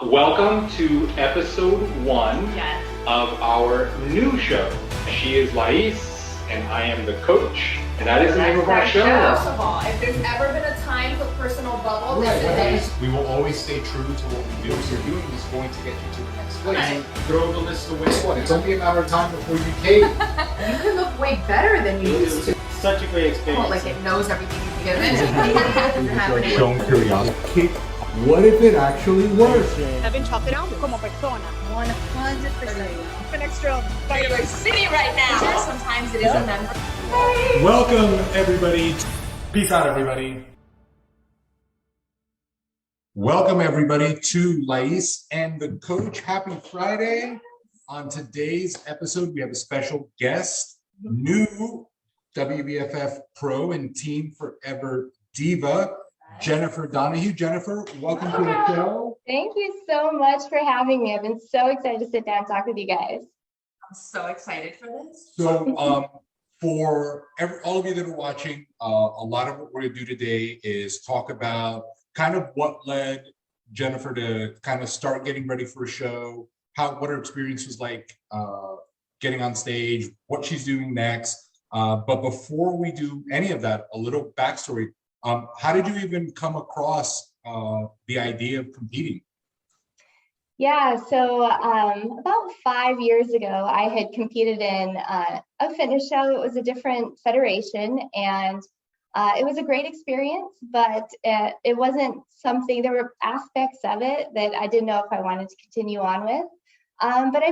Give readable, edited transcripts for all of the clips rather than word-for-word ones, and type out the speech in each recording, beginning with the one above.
Welcome to episode 1 Yes. of our new show. She is Lais, and I am the coach, and that is the name of our show. First of all, if there's ever been a time for personal bubble, this is We will always stay true to what we do. What you're doing is going to get you to the next place. Right. Throw the list away. It's only a matter of time before you cave. You can look way better than you used to. Such a great experience. Well, like it knows everything you've given. Shown curiosity. What if it actually works? I've been chopped down como persona. 100%. An extra You're sitting right now. Sometimes it is a member. Welcome, everybody. Peace out, everybody. Welcome, everybody, to Lais and the Coach. Happy Friday. On today's episode, we have a special guest, new WBFF Pro and Team Forever Diva, Jennifer Donahue. Jennifer, welcome to the show. Thank you so much for having me. I've been so excited to sit down and talk with you guys. I'm so excited for this. So, for all of you that are watching, a lot of what we're going to do today is talk about kind of what led Jennifer to kind of start getting ready for a show, what her experience was like getting on stage, what she's doing next. But before we do any of that, a little backstory. How did you even come across the idea of competing? Yeah, so about 5 years ago, I had competed in a fitness show. It was a different federation, and it was a great experience, but it wasn't something, there were aspects of it that I didn't know if I wanted to continue on with. But I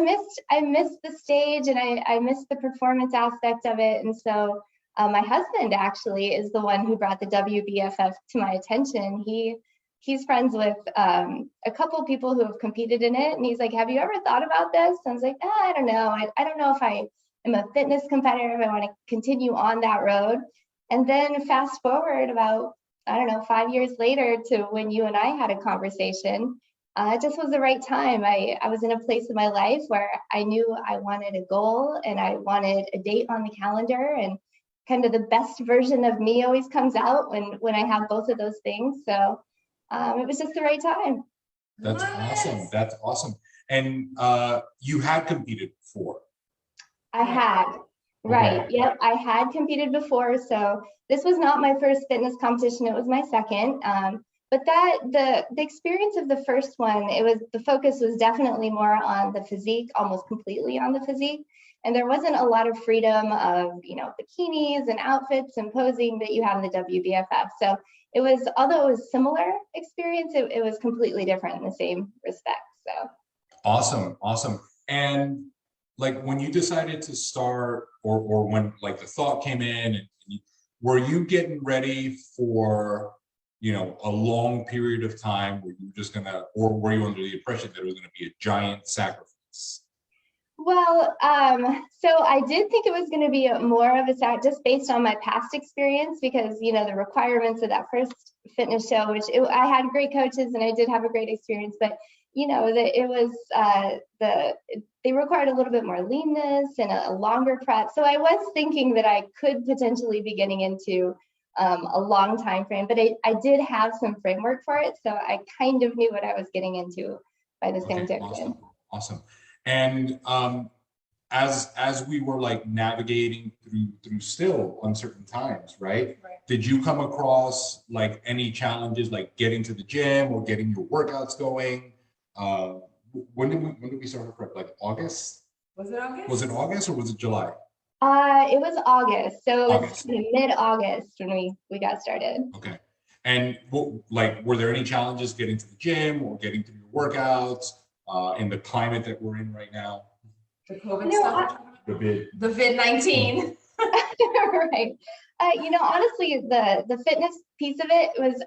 missed the stage, and I missed the performance aspect of it. And so my husband actually is the one who brought the WBFF to my attention. He's friends with a couple of people who have competed in it, and he's like, "Have you ever thought about this?" And I was like, I don't know. I don't know if I am a fitness competitor, if I want to continue on that road. And then fast forward about, 5 years later to when you and I had a conversation. It just was the right time. I was in a place in my life where I knew I wanted a goal and I wanted a date on the calendar, and kind of the best version of me always comes out when I have both of those things. So it was just the right time. That's awesome. That's awesome. And you had competed before. I had. Right. Okay. Yep. I had competed before. So this was not my first fitness competition. It was my second. But the experience of the first one, the focus was definitely more on the physique, almost completely on the physique. And there wasn't a lot of freedom of, bikinis and outfits and posing that you have in the WBFF. So it was, although it was similar experience, it was completely different in the same respect. So Awesome. And like when you decided to start, or when like the thought came in, were you getting ready for, a long period of time where you were just or were you under the impression that it was gonna be a giant sacrifice? Well, so I did think it was going to be more of a just based on my past experience, because the requirements of that first fitness show, I had great coaches and I did have a great experience, but they required a little bit more leanness and a longer prep. So I was thinking that I could potentially be getting into a long time frame, but I did have some framework for it, so I kind of knew what I was getting into by the same token. Awesome. And as we were like navigating through still uncertain times, right? Did you come across like any challenges, like getting to the gym or getting your workouts going? When did we start our prep? Like August? Was it August? Was it August or was it July? It was August, so it was August. mid-August when we got started. Okay. And were there any challenges getting to the gym or getting through your workouts in the climate that we're in right now? The COVID stuff? The COVID-19. Right. Honestly, the fitness piece of it was,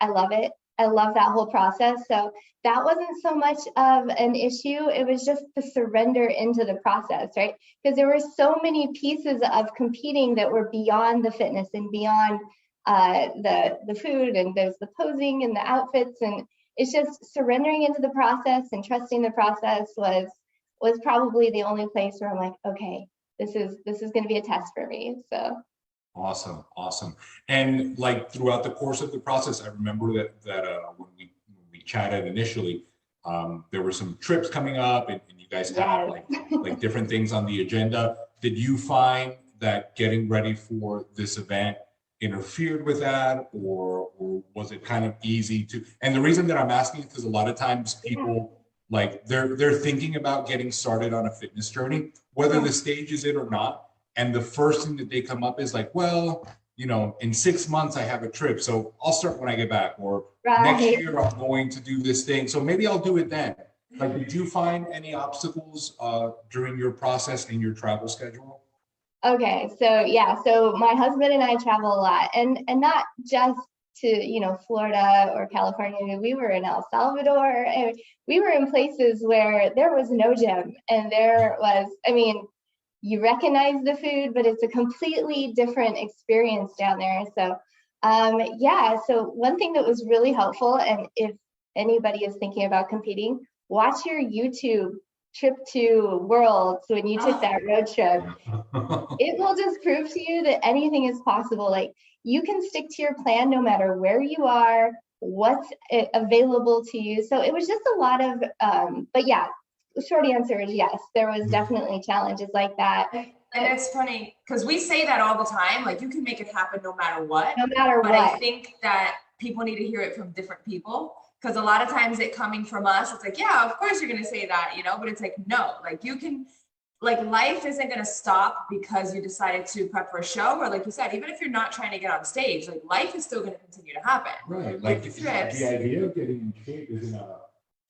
I love it. I love that whole process. So that wasn't so much of an issue. It was just the surrender into the process, right? Because there were so many pieces of competing that were beyond the fitness and beyond the food, and there's the posing and the outfits, and it's just surrendering into the process and trusting the process was probably the only place where I'm like, okay, this is going to be a test for me. So Awesome. And like throughout the course of the process, I remember that when we chatted initially, there were some trips coming up, and you guys have like different things on the agenda. Did you find that getting ready for this event interfered with that, or was it kind of easy to? And the reason that I'm asking is because a lot of times people like they're thinking about getting started on a fitness journey, whether the stage is it or not, and the first thing that they come up is like, well, you know, in 6 months I have a trip, so I'll start when I get back, or next year I'm going to do this thing, so maybe I'll do it then. Like, did you find any obstacles during your process in your travel schedule? Okay, so yeah, so my husband and I travel a lot, and not just to, you know, Florida or California. We were in El Salvador, and we were in places where there was no gym, and there was, I mean, you recognize the food, but it's a completely different experience down there. So yeah, so one thing that was really helpful, and if anybody is thinking about competing, watch your YouTube trip to Worlds when you took that road trip. It will just prove to you that anything is possible. Like, you can stick to your plan no matter where you are, what's available to you. So it was just a lot of, but yeah, the short answer is yes, there was definitely challenges like that. And it's funny because we say that all the time, like, you can make it happen no matter what. No matter but what. I think that people need to hear it from different people, because a lot of times it coming from us, it's like, yeah, of course you're going to say that, you know, but it's like, no, like, you can, like, life isn't going to stop because you decided to prep for a show, or like you said, even if you're not trying to get on stage, like, life is still going to continue to happen. Right. Like, the idea of getting in shape isn't a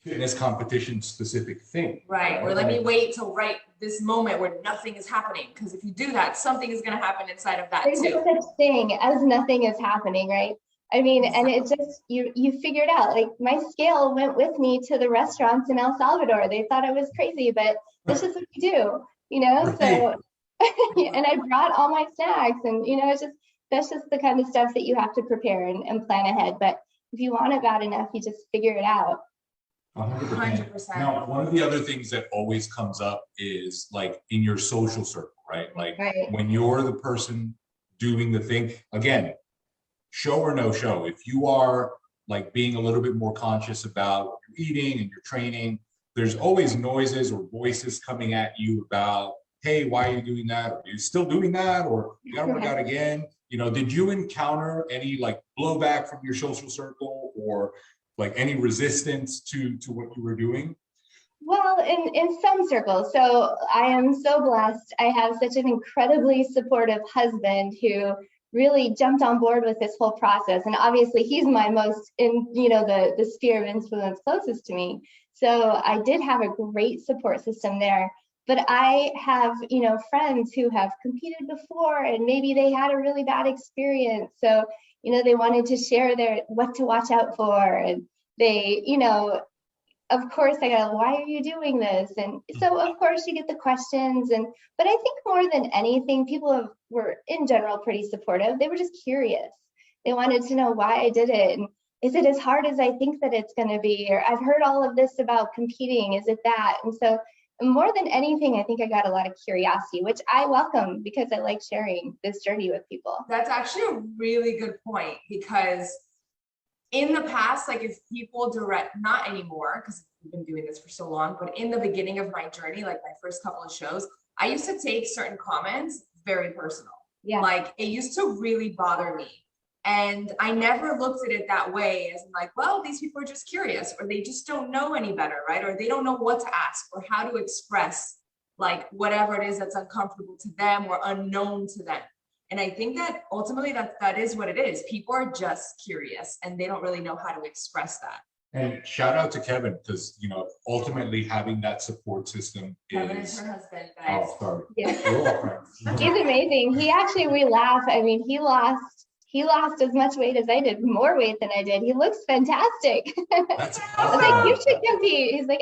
fitness competition specific thing. Right. Or let me wait till right this moment where nothing is happening. Because if you do that, something is going to happen inside of that There's too. no such thing as nothing is happening, right? I mean, and it just, you figured out, like, my scale went with me to the restaurants in El Salvador. They thought I was crazy, but this is what we do, you know? Right. So, and I brought all my snacks, and, you know, it's just, that's just the kind of stuff that you have to prepare and plan ahead. But if you want it bad enough, you just figure it out. 100%. Now, one of the other things that always comes up is like in your social circle, right? Like when you're the person doing the thing, again, show or no show, if you are like being a little bit more conscious about what you're eating and your training, there's always noises or voices coming at you about, hey, why are you doing that? Are you still doing that? Or you gotta work out again? You know, did you encounter any like blowback from your social circle, or like any resistance to what you were doing? Well, in some circles. So I am so blessed. I have such an incredibly supportive husband who really jumped on board with this whole process. And obviously he's my most in, you know, the sphere of influence closest to me. So I did have a great support system there. But I have, you know, friends who have competed before, and maybe they had a really bad experience. So, you know, they wanted to share their what to watch out for, and they, you know, of course I go, why are you doing this? And so of course you get the questions, and but I think more than anything, people were in general pretty supportive. They were just curious. They wanted to know why I did it, and is it as hard as I think that it's going to be? Or I've heard all of this about competing. Is it that? And so more than anything, I think I got a lot of curiosity, which I welcome because I like sharing this journey with people. That's actually a really good point, because in the past, like, if people not anymore, because we've been doing this for so long, but in the beginning of my journey, like my first couple of shows, I used to take certain comments very personal. Yeah. Like, it used to really bother me. And I never looked at it that way, as in like, well, these people are just curious, or they just don't know any better, right? Or they don't know what to ask or how to express like whatever it is that's uncomfortable to them or unknown to them. And I think that ultimately that is what it is. People are just curious and they don't really know how to express that. And shout out to Kevin, because, you know, ultimately having that support system Kevin is her husband, guys. Oh, sorry. Yeah. He's amazing. He actually, we laugh. I mean, he lost as much weight as I did, more weight than I did. He looks fantastic. That's awesome. I was like, you should compete. He's like,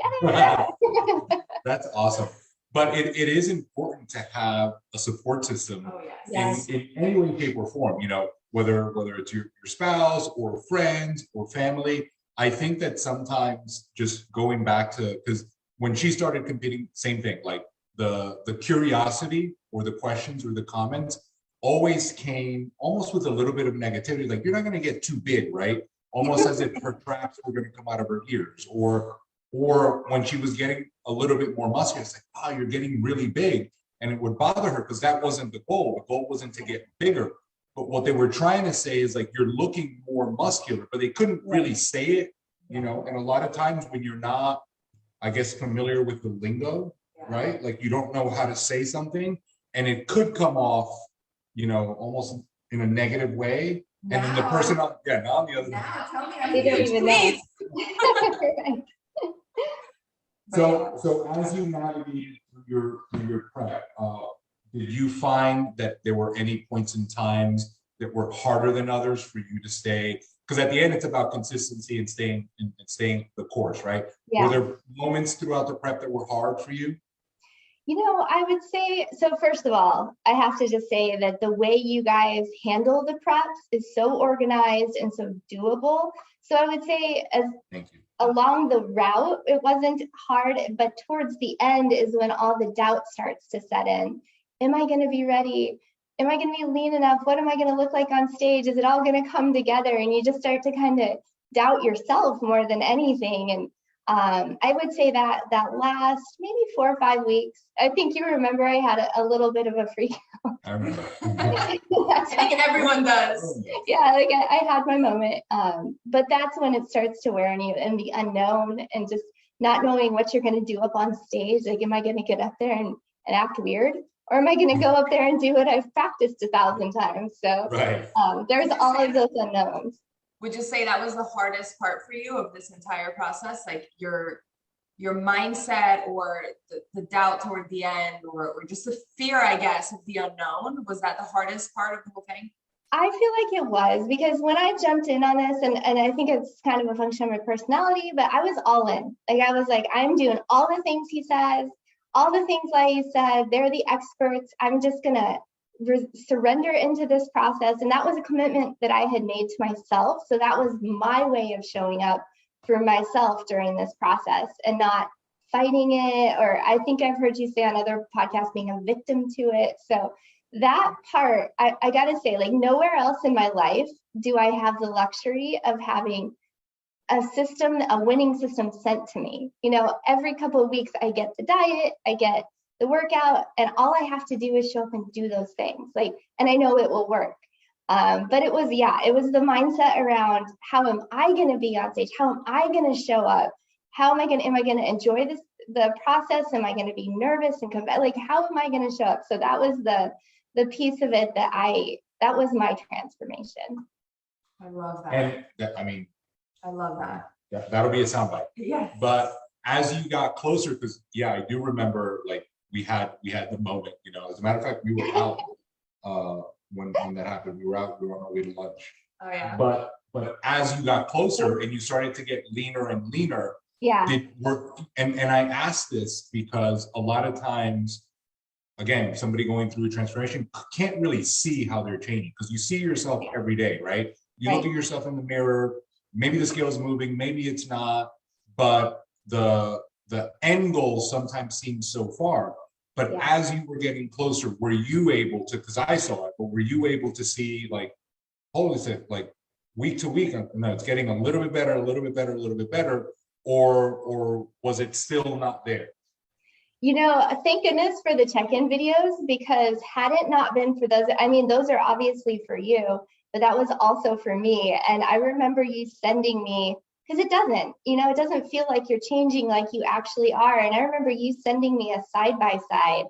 That's awesome. But it is important to have a support system in any way, shape, or form, you know, whether it's your spouse or friends or family. I think that sometimes just going back to, because when she started competing, same thing, like the curiosity or the questions or the comments always came almost with a little bit of negativity, like, you're not going to get too big, right? Almost as if her traps were going to come out of her ears, or Or when she was getting a little bit more muscular, it's like, oh, you're getting really big. And it would bother her because that wasn't the goal. The goal wasn't to get bigger. But what they were trying to say is like, you're looking more muscular, but they couldn't really say it, you know? And a lot of times when you're not, I guess, familiar with the lingo, right? Like you don't know how to say something and it could come off, you know, almost in a negative way. And then the person on, now on the other Now, tell me, I'm They don't confused, even know. please. So as you navigated through your prep, did you find that there were any points in times that were harder than others for you to stay? Because at the end, it's about consistency and staying the course, right? Yeah. Were there moments throughout the prep that were hard for you? You know, I would say, so first of all, I have to just say that the way you guys handle the preps is so organized and so doable. So I would say as Thank you. along the route, it wasn't hard, but towards the end is when all the doubt starts to set in. Am I going to be ready? Am I going to be lean enough? What am I going to look like on stage? Is it all going to come together? And you just start to kind of doubt yourself more than anything. And I would say that last maybe 4 or 5 weeks, I think you remember I had a little bit of a freak out. I remember. I think everyone does. Yeah, like I had my moment. But that's when it starts to wear on you and the unknown and just not knowing what you're going to do up on stage. Like, am I going to get up there and act weird? Or am I going to go up there and do what I've practiced 1,000 times? So Right. There's all of those unknowns. Would you say that was the hardest part for you of this entire process? Like your mindset or the doubt toward the end or just the fear, I guess, of the unknown? Was that the hardest part of the whole thing? I feel like it was, because when I jumped in on this, and I think it's kind of a function of my personality, but I was all in. Like, I was like, I'm doing all the things he says, all the things Lais said, they're the experts. I'm just gonna surrender into this process. And that was a commitment that I had made to myself. So that was my way of showing up for myself during this process and not fighting it. Or I think I've heard you say on other podcasts, being a victim to it. So that part, I gotta say, like, nowhere else in my life do I have the luxury of having a winning system sent to me. You know, every couple of weeks I get the diet, I get the workout, and all I have to do is show up and do those things. Like, and I know it will work. But it was the mindset around, how am I going to be on stage? How am I going to show up? Am I going to enjoy the process? Am I going to be nervous and like, how am I going to show up? So that was the piece of it that was my transformation. I love that. And that, I mean, I love that. that'll be a soundbite. Yeah. But as you got closer, because I do remember, like, we had the moment, you know. As a matter of fact, we were out when that happened. We were out, we were on our way to lunch. Oh yeah. But as you got closer and you started to get leaner and leaner, and I asked this because a lot of times, again, somebody going through a transformation can't really see how they're changing, because you see yourself every day, right? You look at yourself in the mirror, maybe the scale is moving, maybe it's not, but the end goal sometimes seems so far. But as you were getting closer, were you able to, because I saw it, but were you able to see, like, holy shit, like, week to week, no, it's getting a little bit better, a little bit better, a little bit better, or was it still not there? You know, thank goodness for the check-in videos, because had it not been for those, I mean, those are obviously for you, but that was also for me. And I remember you sending me, because it doesn't feel like you're changing like you actually are. And I remember you sending me a side-by-side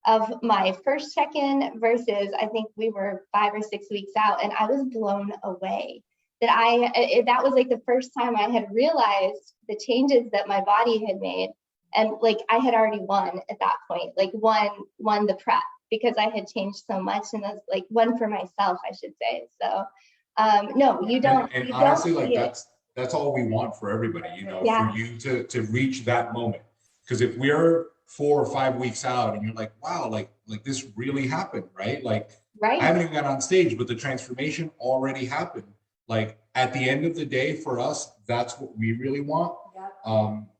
of my first check-in versus, I think we were 5 or 6 weeks out, and I was blown away that was like the first time I had realized the changes that my body had made. And like, I had already won at that point, like won the prep, because I had changed so much, and that's like won for myself, I should say. So no, you don't. And you honestly, don't like, that's all we want for everybody, you know, Yeah. for you to reach that moment. Because if we're 4 or 5 weeks out and you're like, wow, like this really happened, right? Like, I haven't even got on stage, but the transformation already happened. Like, at the end of the day, for us, that's what we really want.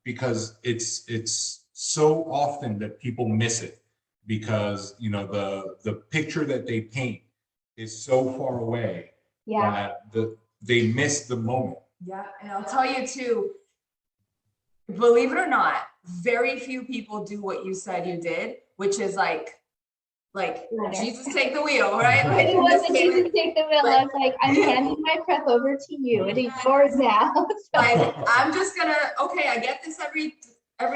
Because it's so often that people miss it, because, you know, the picture that they paint is so far away that they miss the moment. Yeah, and I'll tell you too, believe it or not, very few people do what you said you did, which is like Jesus take the wheel, right? Like It in this wasn't case, easy to take the wheel. I was like, I'm handing my prep over to you. It is yours now. like I'm just gonna, okay, I get this every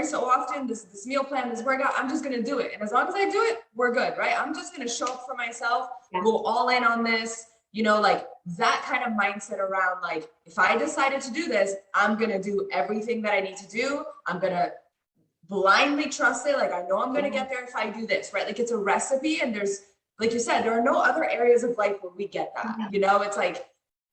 so often, this meal plan, this workout, I'm just gonna do it. And as long as I do it, we're good, right? I'm just gonna show up for myself, Yeah. go all in on this, you know, like that kind of mindset around like, if I decided to do this, I'm gonna do everything that I need to do. I'm gonna blindly trust it. Like, I know I'm gonna get there if I do this, right? Like it's a recipe, and there's, like you said, there are no other areas of life where we get that, you know, it's like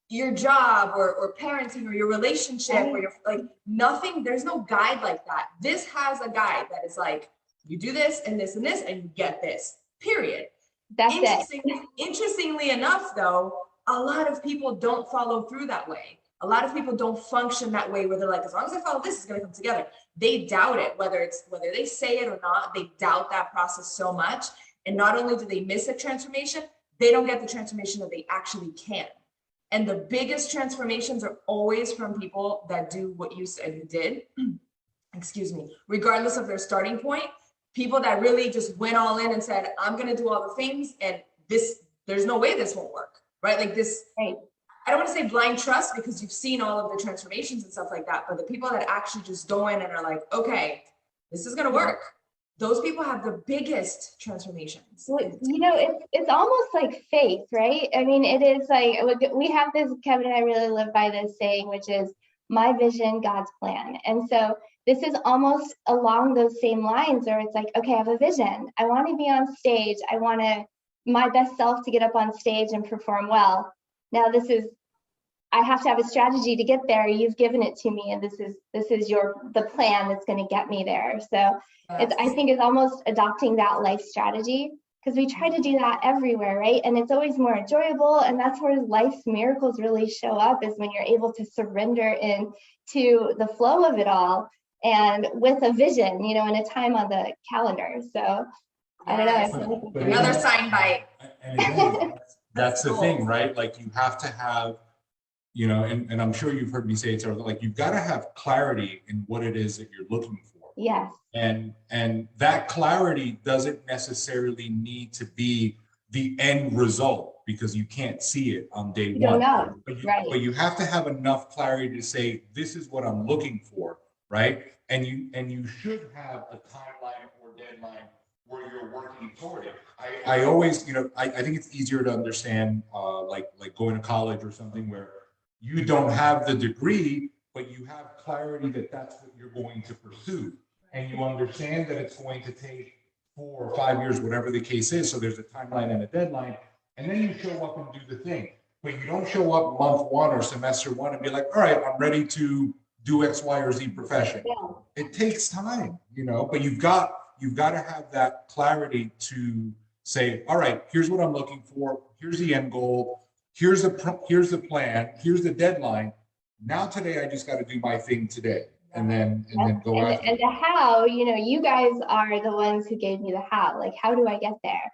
your job or parenting or your relationship or your, like nothing, there's no guide like that. This has a guide that is like, you do this and this and this and you get this, period. That's it. Interestingly enough though, a lot of people don't follow through that way. A lot of people don't function that way where they're like, as long as I follow this, it's gonna come together. They doubt it, whether they say it or not, they doubt that process so much. And not only do they miss a transformation, they don't get the transformation that they actually can. And the biggest transformations are always from people that do what you said you did, excuse me, regardless of their starting point. People that really just went all in and said, I'm gonna do all the things, and there's no way this won't work, right? Like this, Right. I don't want to say blind trust because you've seen all of the transformations and stuff like that, but the people that actually just go in and are like, okay, this is gonna work. Those people have the biggest transformations. You know, it's almost like faith, right? I mean, it is like, we have this, Kevin and I really live by this saying, which is my vision, God's plan. And so this is almost along those same lines where it's like, okay, I have a vision. I want to be on stage. I want my best self to get up on stage and perform well. Now I have to have a strategy to get there. You've given it to me, and this is the plan that's going to get me there. So I think it's almost adopting that life strategy, because we try to do that everywhere, right? And it's always more enjoyable, and that's where life's miracles really show up, is when you're able to surrender into the flow of it all, and with a vision, you know, and a time on the calendar. So I don't know. I feel like Another sign bite. And again, that's the thing, right? Like you have to have, you know, and I'm sure you've heard me say it, so like you've got to have clarity in what it is that you're looking for. Yes. And that clarity doesn't necessarily need to be the end result, because you can't see it on day one. You don't know, right? But you have to have enough clarity to say, this is what I'm looking for, right? And you should have a timeline or deadline where you're working toward it. I always, you know, I think it's easier to understand, like going to college or something where you don't have the degree, but you have clarity that that's what you're going to pursue. And you understand that it's going to take 4 or 5 years, whatever the case is. So there's a timeline and a deadline. And then you show up and do the thing. But you don't show up month 1 or semester 1 and be like, all right, I'm ready to do X, Y, or Z profession. Yeah. It takes time, you know, but you've got to have that clarity to say, all right, here's what I'm looking for. Here's the end goal. Here's the plan. Here's the deadline. Now today, I just got to do my thing today, and then go after. And the how, you know, you guys are the ones who gave me the how. Like, how do I get there?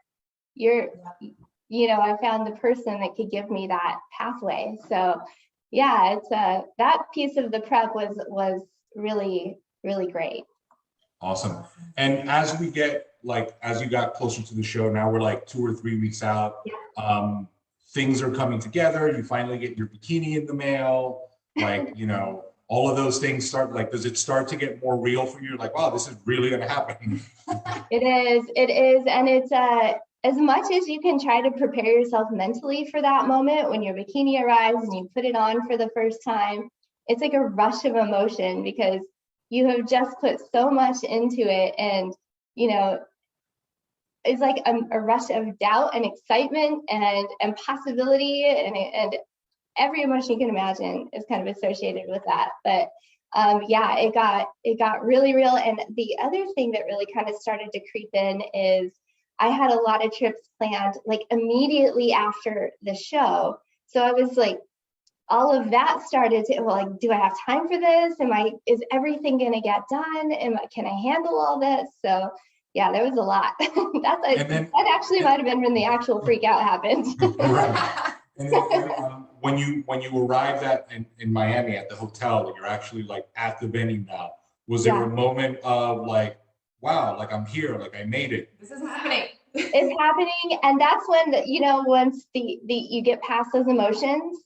You know, I found the person that could give me that pathway. So, yeah, it's that piece of the prep was really, really great. Awesome. And as you got closer to the show, now we're like 2 or 3 weeks out. Yeah. Things are coming together. You finally get your bikini in the mail. Like, you know, all of those things start, like, does it start to get more real for you? Like, wow, this is really going to happen. It is. And it's as much as you can try to prepare yourself mentally for that moment when your bikini arrives and you put it on for the first time, it's like a rush of emotion because you have just put so much into it. And, you know, it's like a rush of doubt and excitement and possibility and every emotion you can imagine is kind of associated with that. But yeah, it got really real. And the other thing that really kind of started to creep in is I had a lot of trips planned like immediately after the show. So I was like, all of that started to, well, like, do I have time for this? Is everything gonna get done? Can I handle all this? So yeah, there was a lot. That actually might have been when the actual freak out happened. Right. And then, when you arrived in Miami at the hotel, and you're actually like at the venue now, Was there a moment of like, wow, like I'm here, like I made it? This is happening. It's happening, and that's when once you get past those emotions,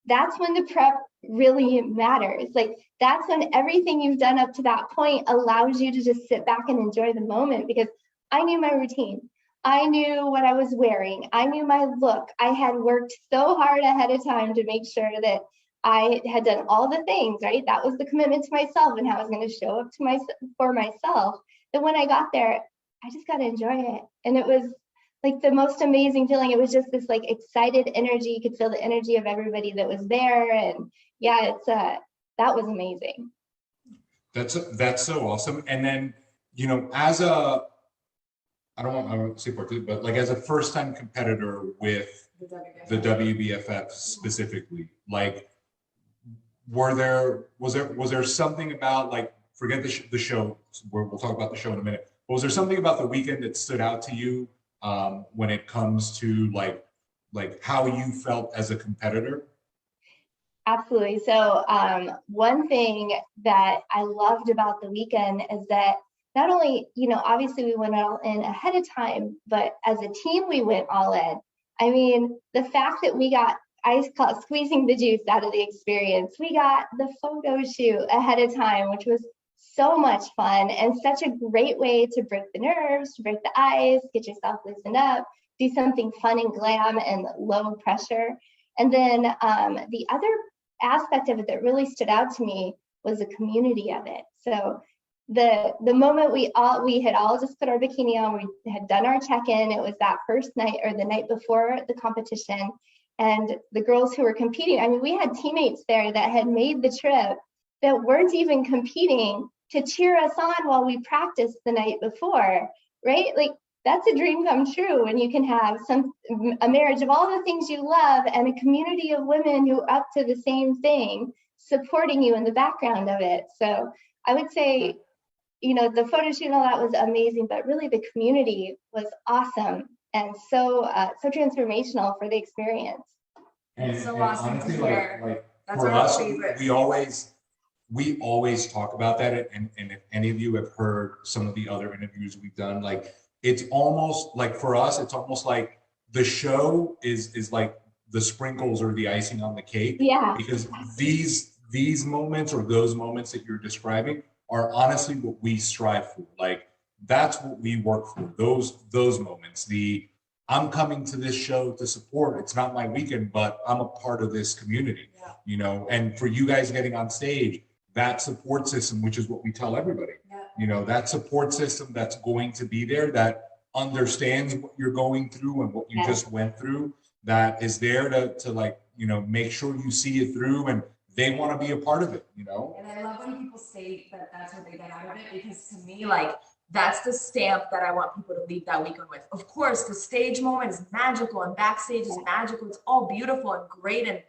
that's when the prep really matters. Like that's when everything you've done up to that point allows you to just sit back and enjoy the moment, because I knew my routine. I knew what I was wearing. I knew my look. I had worked so hard ahead of time to make sure that I had done all the things, right? That was the commitment to myself and how I was going to show up for myself. That when I got there, I just got to enjoy it. And it was like the most amazing feeling. It was just this like excited energy. You could feel the energy of everybody that was there. And yeah, that was amazing. That's so awesome. And then, as a, I won't say part two, but like as a first-time competitor with the WBFF specifically, like, was there something about, like, forget the show, we'll talk about the show in a minute, but was there something about the weekend that stood out to you when it comes to like how you felt as a competitor? Absolutely. So one thing that I loved about the weekend is that not only, obviously we went all in ahead of time, but as a team, we went all in. I mean, the fact that I call it squeezing the juice out of the experience. We got the photo shoot ahead of time, which was so much fun and such a great way to break the nerves, to break the ice, get yourself loosened up, do something fun and glam and low pressure. And then the other aspect of it that really stood out to me was the community of it. So the moment we had all just put our bikini on, we had done our check-in. It was that first night or the night before the competition. And the girls who were competing, I mean, we had teammates there that had made the trip that weren't even competing to cheer us on while we practiced the night before, right? Like that's a dream come true when you can have a marriage of all the things you love and a community of women who are up to the same thing, supporting you in the background of it. So I would say, the photo shoot and all that was amazing, but really the community was awesome and so transformational for the experience. And, so and awesome honestly, to hear. like That's for our us, favorite. we always talk about that. And if any of you have heard some of the other interviews we've done, like it's almost like for us, it's almost like the show is like the sprinkles or the icing on the cake. Yeah. Because these moments or those moments that you're describing are honestly what we strive for. Like that's what we work for. Those moments. I'm coming to this show to support. It's not my weekend, but I'm a part of this community. Yeah. And for you guys getting on stage, that support system, which is what we tell everybody. Yeah. That support system that's going to be there, that understands what you're going through and what you just went through, that is there to like, make sure you see it through and they want to be a part of it, And I love when people say that that's what they get out of it, because to me, like, that's the stamp that I want people to leave that weekend with. Of course, the stage moment is magical and backstage is magical. It's all beautiful and great and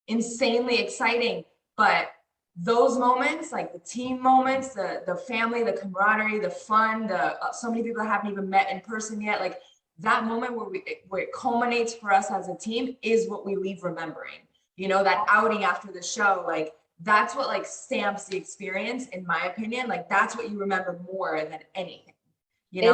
insanely exciting. But those moments, like the team moments, the family, the camaraderie, the fun, so many people that haven't even met in person yet, like that moment where it culminates for us as a team is what we leave remembering. That outing after the show, like that's what like stamps the experience, in my opinion. Like that's what you remember more than anything, it's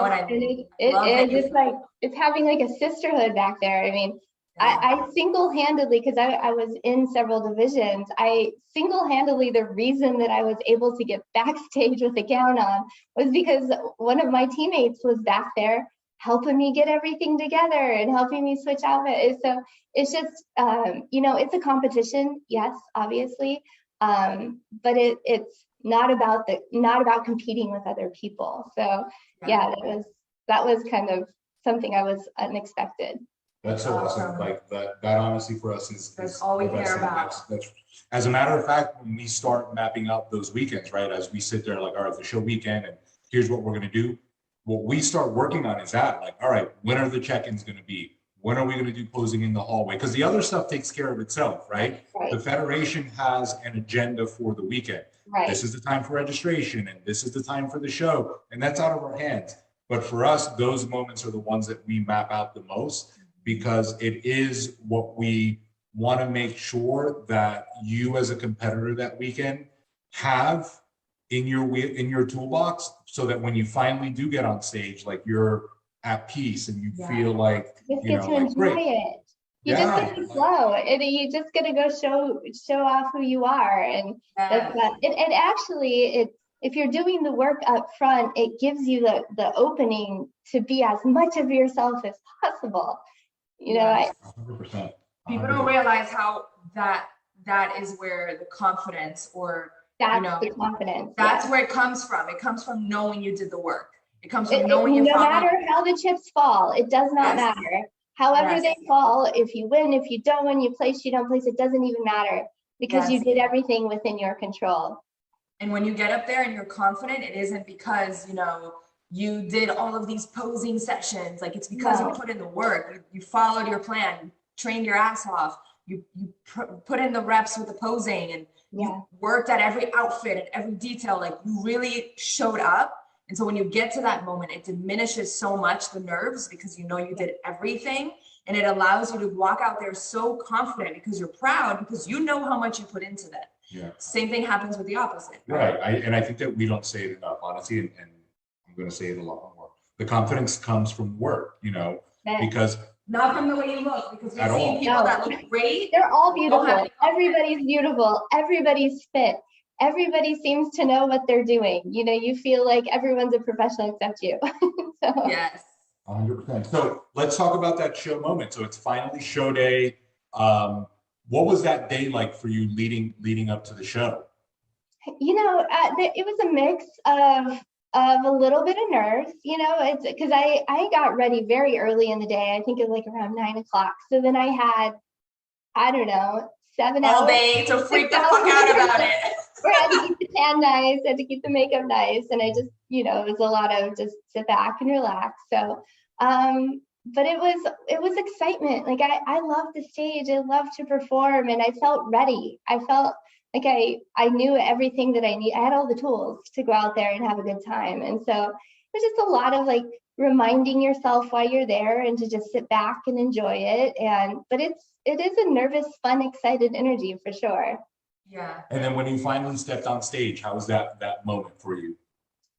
having like a sisterhood back there. I mean, I single-handedly, because I was in several divisions, the reason that I was able to get backstage with a gown on was because one of my teammates was back there helping me get everything together and helping me switch outfits. So it's just, it's a competition, yes, obviously, but it's not about competing with other people. So yeah, that was kind of something I was unexpected. That's so awesome. Like that honestly for us is all we care about. That's as a matter of fact, when we start mapping out those weekends, right? As we sit there like, all right, the show weekend and here's what we're going to do. What we start working on is that, like, all right, when are the check-ins going to be? When are we going to do posing in the hallway? Because the other stuff takes care of itself, right? The Federation has an agenda for the weekend. Right. This is the time for registration and this is the time for the show. And that's out of our hands. But for us, those moments are the ones that we map out the most, because it is what we want to make sure that you as a competitor that weekend have in your toolbox, so that when you finally do get on stage, like you're at peace and you feel like, Just you get know, to like, enjoy great. it. You just get to flow, and you just get to go show off who you are, and that's that. And actually, if you're doing the work up front, it gives you the opening to be as much of yourself as possible. You know, Yes. 100%. People don't realize how that is where the confidence, or that's the confidence. that's where it comes from. It comes from knowing you did the work. It comes from knowing you no followed. matter how the chips fall, it does not matter. However they fall, if you win, if you don't win, you place, you don't place, it doesn't even matter, because you did everything within your control. And when you get up there and you're confident, it isn't because, you know, you did all of these posing sessions. Like, it's because you put in the work. You followed your plan, you trained your ass off. You put in the reps with the posing, and you worked at every outfit and every detail. Like, you really showed up. And so when you get to that moment, it diminishes so much the nerves, because you know you did everything, and it allows you to walk out there so confident because you're proud, because you know how much you put into that. Yeah. Same thing happens with the opposite. Right. I think that we don't say it enough, honestly, and I'm going to say it a lot more. The confidence comes from work, you know, because not from the way you look, because we've seen people that look great. They're all beautiful. Everybody's beautiful. Everybody's fit. Everybody seems to know what they're doing. You know, you feel like everyone's a professional except you. So. Yes. 100%. So let's talk about that show moment. So it's finally show day. What was that day like for you leading up to the show? You know, it was a mix of a little bit of nerves, you know, it's because I got ready very early in the day. I think it was like around 9 o'clock. So then I had, I don't know, 7 hours. All day to freak the fuck out about it. Where I had to keep the tan nice, I had to keep the makeup nice. And I just, you know, it was a lot of just sit back and relax. So, but it was excitement. Like I love the stage. I love to perform, and I felt ready. I felt like I knew everything that I need. I had all the tools to go out there and have a good time. And so it was just a lot of like reminding yourself why you're there, and to just sit back and enjoy it. But it is a nervous, fun, excited energy for sure. Yeah. And then when you finally stepped on stage, how was that moment for you?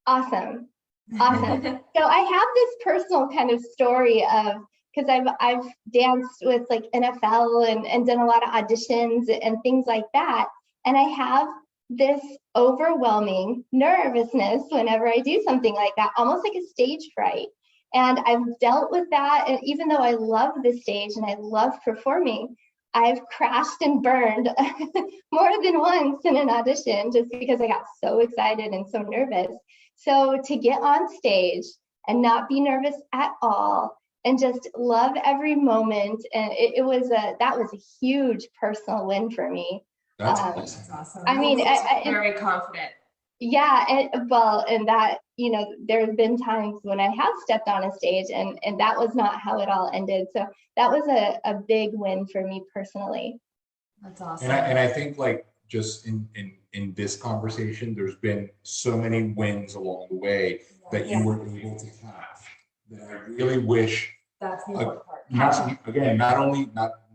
Awesome. So I have this personal kind of story of, because I've danced with like NFL and done a lot of auditions and things like that. And I have this overwhelming nervousness whenever I do something like that, almost like a stage fright. And I've dealt with that. And even though I love the stage and I love performing, I've crashed and burned more than once in an audition, just because I got so excited and so nervous. So to get on stage and not be nervous at all, and just love every moment, and that was a huge personal win for me. That's awesome. I mean, very confident. Yeah, and that, you know, there have been times when I have stepped on a stage and that was not how it all ended. So that was a big win for me personally. That's awesome. And I think like just in this conversation, there's been so many wins along the way that you were able to have, that I really wish. That's the important part.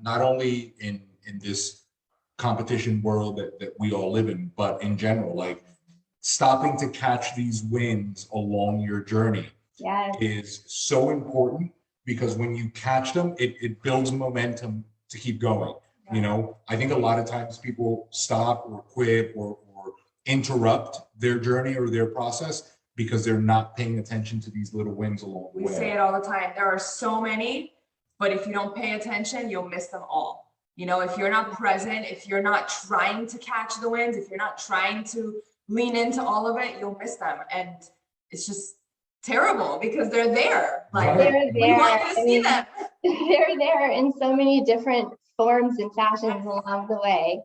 Not only in this competition world that we all live in, but in general, like stopping to catch these wins along your journey is so important, because when you catch them, it builds momentum to keep going. You know, I think a lot of times people stop or quit or interrupt their journey or their process because they're not paying attention to these little wins along the way. We say it all the time. There are so many, but if you don't pay attention, you'll miss them all. You know, if you're not present, if you're not trying to catch the wins, if you're not trying to lean into all of it, you'll miss them. And it's just terrible because they're there. Like, they're there. We want you to see them. They're there in so many different forms and fashions along the way.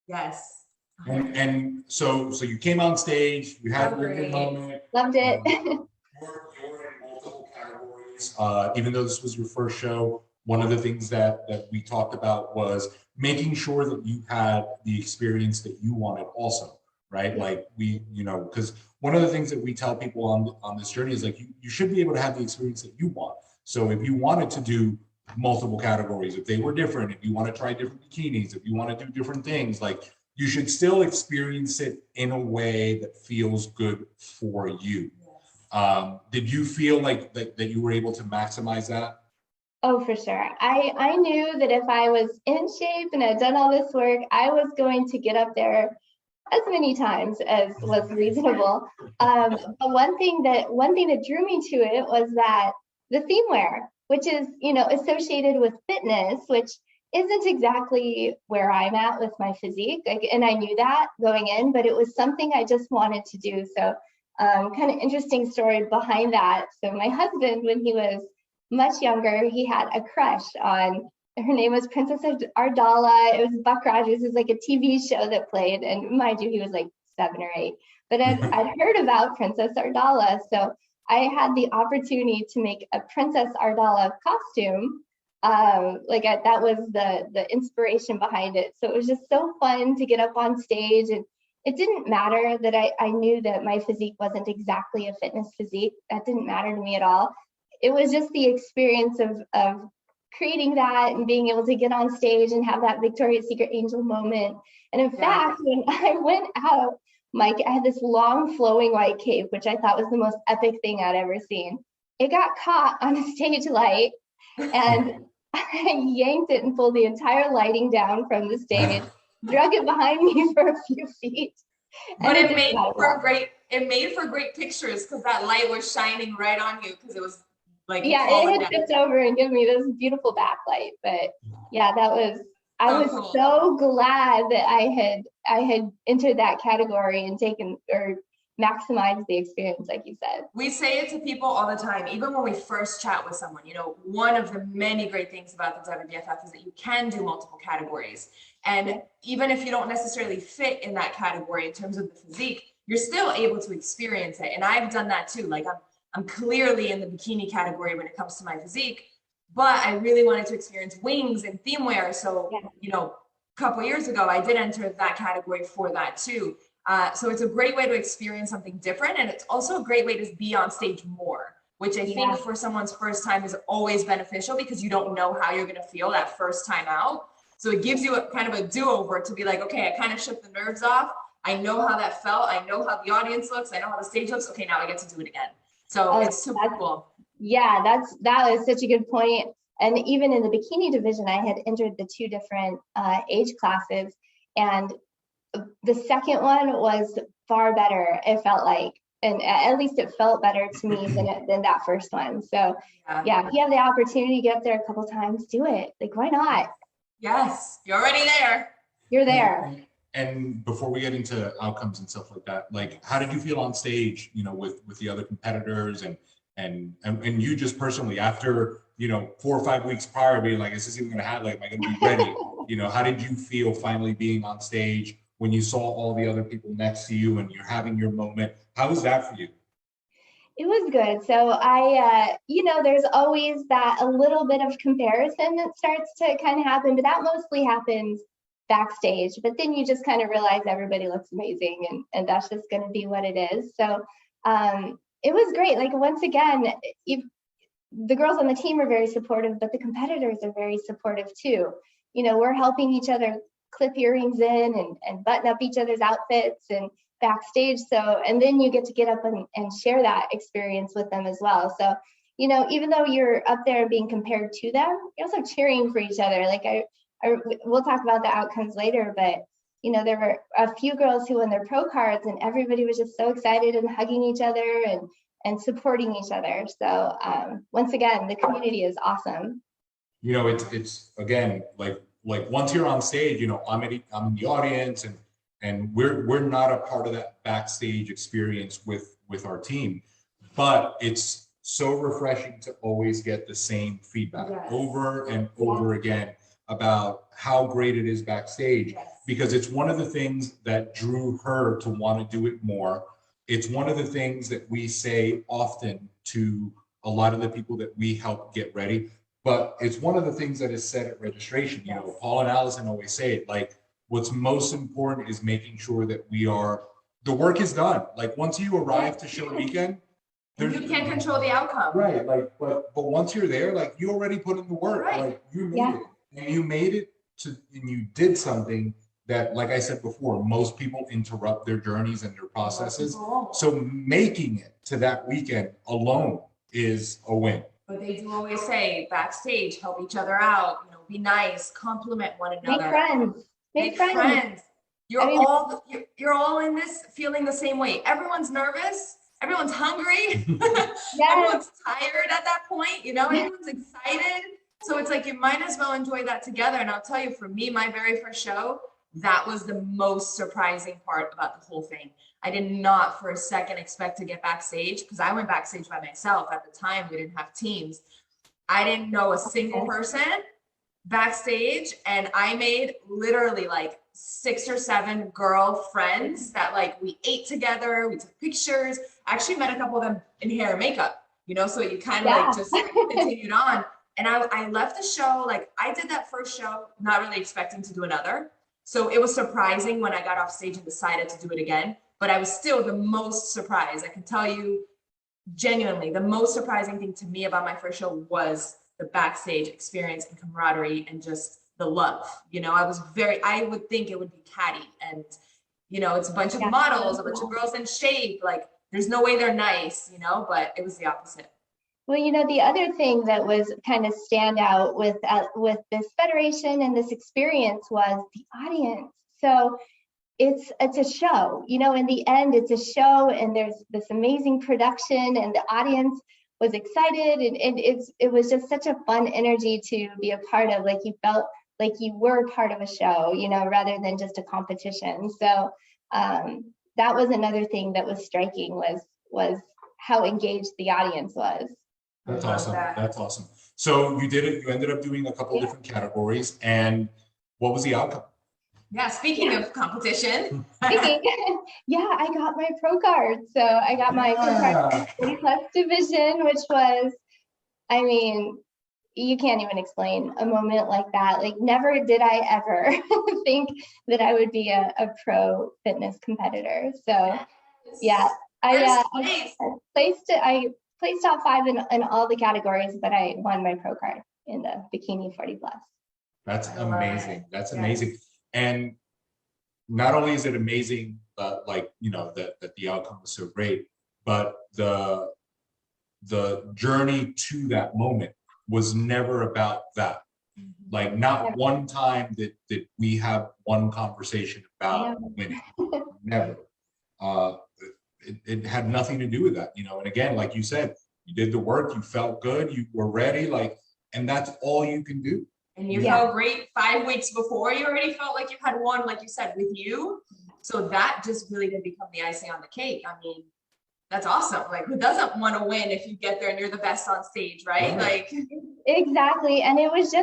Yes. And so you came on stage, you had a good moment. Loved it. You were in multiple categories. Even though this was your first show, one of the things that we talked about was making sure that you had the experience that you wanted also, right? Like you know, because one of the things that we tell people on this journey is like, you should be able to have the experience that you want. So if you wanted to do multiple categories, if they were different, if you want to try different bikinis, if you want to do different things, like you should still experience it in a way that feels good for you. Did you feel like that you were able to maximize that? Oh, for sure. I knew that if I was in shape and had done all this work, I was going to get up there as many times as was reasonable. But one thing that drew me to it was that the theme wear, which is, associated with fitness, which isn't exactly where I'm at with my physique. And I knew that going in, but it was something I just wanted to do. So kind of interesting story behind that. So my husband, when he was much younger, he had a crush on, her name was Princess Ardala. It was Buck Rogers. It was like a TV show that played. And mind you, he was like 7 or 8. But I'd heard about Princess Ardala. So I had the opportunity to make a Princess Ardala costume. That was the inspiration behind it. So it was just so fun to get up on stage. And it didn't matter that I knew that my physique wasn't exactly a fitness physique. That didn't matter to me at all. It was just the experience of creating that and being able to get on stage and have that Victoria's Secret Angel moment. And in fact, when I went out, Mike, I had this long flowing white cape, which I thought was the most epic thing I'd ever seen. It got caught on a stage light and I yanked it and pulled the entire lighting down from the stage, drug it behind me for a few feet. But it made for great pictures because that light was shining right on you because it was like, yeah, it had tipped over and given me this beautiful backlight. But yeah, I was cool. so glad that I had entered that category and taken or maximized the experience, like you said. We say it to people all the time, even when we first chat with someone. One of the many great things about the WBFF is that you can do multiple categories. And even if you don't necessarily fit in that category in terms of the physique, you're still able to experience it. And I've done that too. Like I'm clearly in the bikini category when it comes to my physique, but I really wanted to experience wings and theme wear. So, a couple of years ago, I did enter that category for that too. So it's a great way to experience something different. And it's also a great way to be on stage more, which I think for someone's first time is always beneficial because you don't know how you're going to feel that first time out. So it gives you a kind of a do-over to be like, okay, I kind of shook the nerves off. I know how that felt. I know how the audience looks. I know how the stage looks. Okay, now I get to do it again. So it's super cool. Yeah, that was such a good point. And even in the bikini division, I had entered the 2 different age classes. And the second one was far better, it felt like. And at least it felt better to me than that first one. So yeah, if you have the opportunity to get there a couple times, do it. Like, why not? Yes, you're already there. You're there. And before we get into outcomes and stuff like that, like, how did you feel on stage, with the other competitors and you just personally after, 4 or 5 weeks prior being like, is this even gonna happen? Like, am I gonna be ready? How did you feel finally being on stage when you saw all the other people next to you and you're having your moment? How was that for you? It was good. So there's always that a little bit of comparison that starts to kind of happen, but that mostly happens backstage. But then you just kind of realize everybody looks amazing and that's just going to be what it is. So it was great. Like, once again, the girls on the team are very supportive, but the competitors are very supportive too. We're helping each other clip earrings in and button up each other's outfits and backstage. So, and then you get up and share that experience with them as well. So, even though you're up there being compared to them, you're also cheering for each other. Like we'll talk about the outcomes later, but there were a few girls who won their pro cards and everybody was just so excited and hugging each other and supporting each other. So once again, the community is awesome. It's again, like once you're on stage, I'm in the audience and we're not a part of that backstage experience with our team, but it's so refreshing to always get the same feedback over and over again about how great it is backstage, because it's one of the things that drew her to want to do it more. It's one of the things that we say often to a lot of the people that we help get ready, but it's one of the things that is said at registration. Paul and Allison always say it, like, what's most important is making sure that the work is done. Like, once you arrive to show weekend, you can't control the outcome. Right. Like, but once you're there, like, you already put in the work. Right. Like, you made it. And you made it and you did something that, like I said before, most people interrupt their journeys and their processes. Oh. So making it to that weekend alone is a win. But they do always say backstage, help each other out, you know, be nice, compliment one another. Make friends. Make friends. You're all in this feeling the same way. Everyone's nervous. Everyone's hungry. Yes. Everyone's tired at that point. You know, everyone's excited. So it's like you might as well enjoy that together. And I'll tell you, for me, my very first show, that was the most surprising part about the whole thing. I did not for a second expect to get backstage, because I went backstage by myself. At the time, we didn't have teams. I didn't know a single person backstage, and I made literally like 6 or 7 girl friends that like we ate together, we took pictures. I actually met a couple of them in hair and makeup, you know, so you kind of like just continued on. And I left the show, like I did that first show, not really expecting to do another. So it was surprising when I got off stage and decided to do it again, but I was still the most surprised. I can tell you genuinely, the most surprising thing to me about my first show was the backstage experience and camaraderie and just the love. You know, I would think it would be catty, and, you know, it's a bunch of models, a bunch of girls in shape, like there's no way they're nice, you know, but it was the opposite. Well, you know, the other thing that was kind of stand out with this federation and this experience was the audience. So it's a show, you know, in the end, it's a show, and there's this amazing production, and the audience was excited, and it was just such a fun energy to be a part of. Like you felt like you were part of a show, you know, rather than just a competition. So that was another thing that was striking, was how engaged the audience was. That's awesome. That's awesome. So you did it. You ended up doing a couple different categories, and what was the outcome? Yeah, speaking of competition. Yeah, I got my pro card. So I got my pro card 40+ division, which was, I mean, you can't even explain a moment like that. Like, never did I ever think that I would be a pro fitness competitor. So yeah, I placed top 5 in all the categories, but I won my pro card in the bikini 40+. That's amazing. That's amazing. And not only is it amazing, like, you know, that the outcome was so great, but the journey to that moment was never about that. Like, not one time did we have one conversation about winning. Never. It had nothing to do with that, you know. And again, like you said, you did the work, you felt good, you were ready, like, and that's all you can do. And you felt great 5 weeks before. You already felt like you had won, like you said, with you. So that just really did become the icing on the cake. I mean, that's awesome. Like, who doesn't want to win if you get there and you're the best on stage, right? Like, exactly. And it was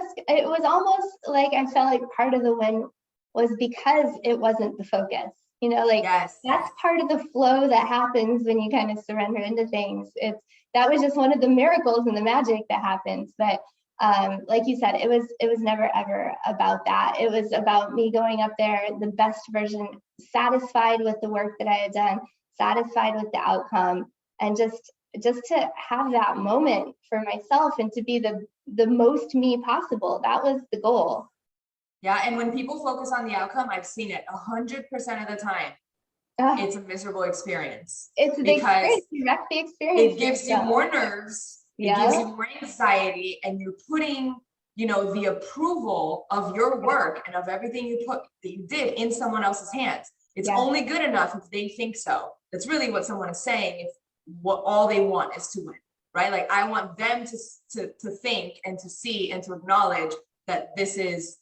almost like I felt like part of the win was because it wasn't the focus. You know, like that's part of the flow that happens when you kind of surrender into things. That was just one of the miracles and the magic that happens. But like you said, it was never ever about that. It was about me going up there, the best version, satisfied with the work that I had done, satisfied with the outcome, and just to have that moment for myself and to be the most me possible. That was the goal. Yeah, and when people focus on the outcome, I've seen it 100% of the time. It's a miserable experience. It's the experience. You wreck the experience. It gives you more nerves. It gives you more anxiety, and you're putting, you know, the approval of your work and of everything that you did in someone else's hands. It's only good enough if they think so. That's really what someone is saying. If what all they want is to win, right? Like, I want them to think and to see and to acknowledge that this is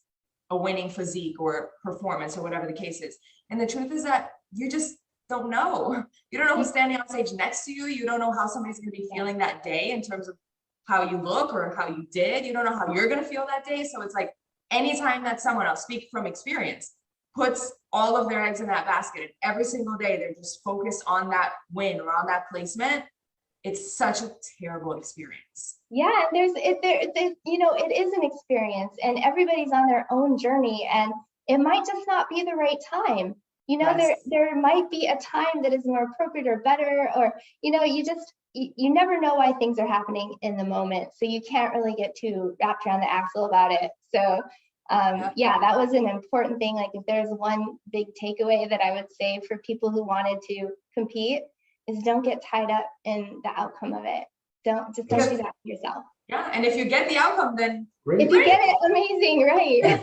a winning physique or performance or whatever the case is. And the truth is that you just don't know. You don't know who's standing on stage next to you. You don't know how somebody's going to be feeling that day in terms of how you look or how you did. You don't know how you're going to feel that day. So it's like, anytime that someone else, speak from experience, puts all of their eggs in that basket, and every single day they're just focused on that win or on that placement, it's such a terrible experience. Yeah, and you know, it is an experience, and everybody's on their own journey, and it might just not be the right time. You know, there might be a time that is more appropriate or better, or, you know, you never know why things are happening in the moment. So you can't really get too wrapped around the axle about it. So Yeah, that was an important thing. Like if there's one big takeaway that I would say for people who wanted to compete is don't get tied up in the outcome of it. Don't do that to yourself. Yeah, and if you get the outcome, then Great. If you get it, amazing, right?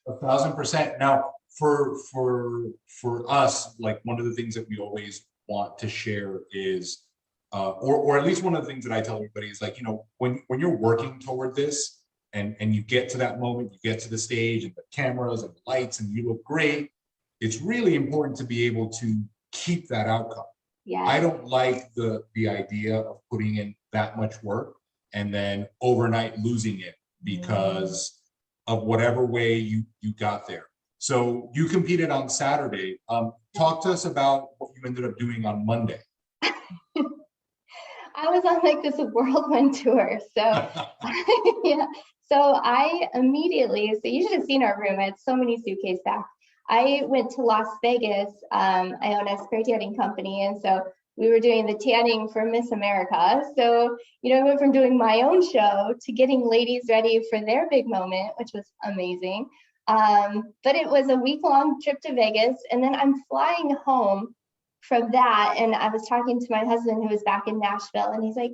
1,000%. Now, for us, like one of the things that we always want to share is, or at least one of the things that I tell everybody is like, you know, when you're working toward this and you get to that moment, you get to the stage and the cameras and the lights and you look great, it's really important to be able to keep that outcome. Yeah. I don't like the idea of putting in that much work and then overnight losing it because of whatever way you got there. So you competed on Saturday. Talk to us about what you ended up doing on Monday. I was on like this whirlwind tour. So yeah. So I immediately, so you should have seen our room. I had so many suitcases packed. I went to Las Vegas. I own a spray tanning company. And so we were doing the tanning for Miss America. So, you know, I went from doing my own show to getting ladies ready for their big moment, which was amazing. But it was a week-long trip to Vegas. And then I'm flying home from that. And I was talking to my husband who was back in Nashville. And he's like,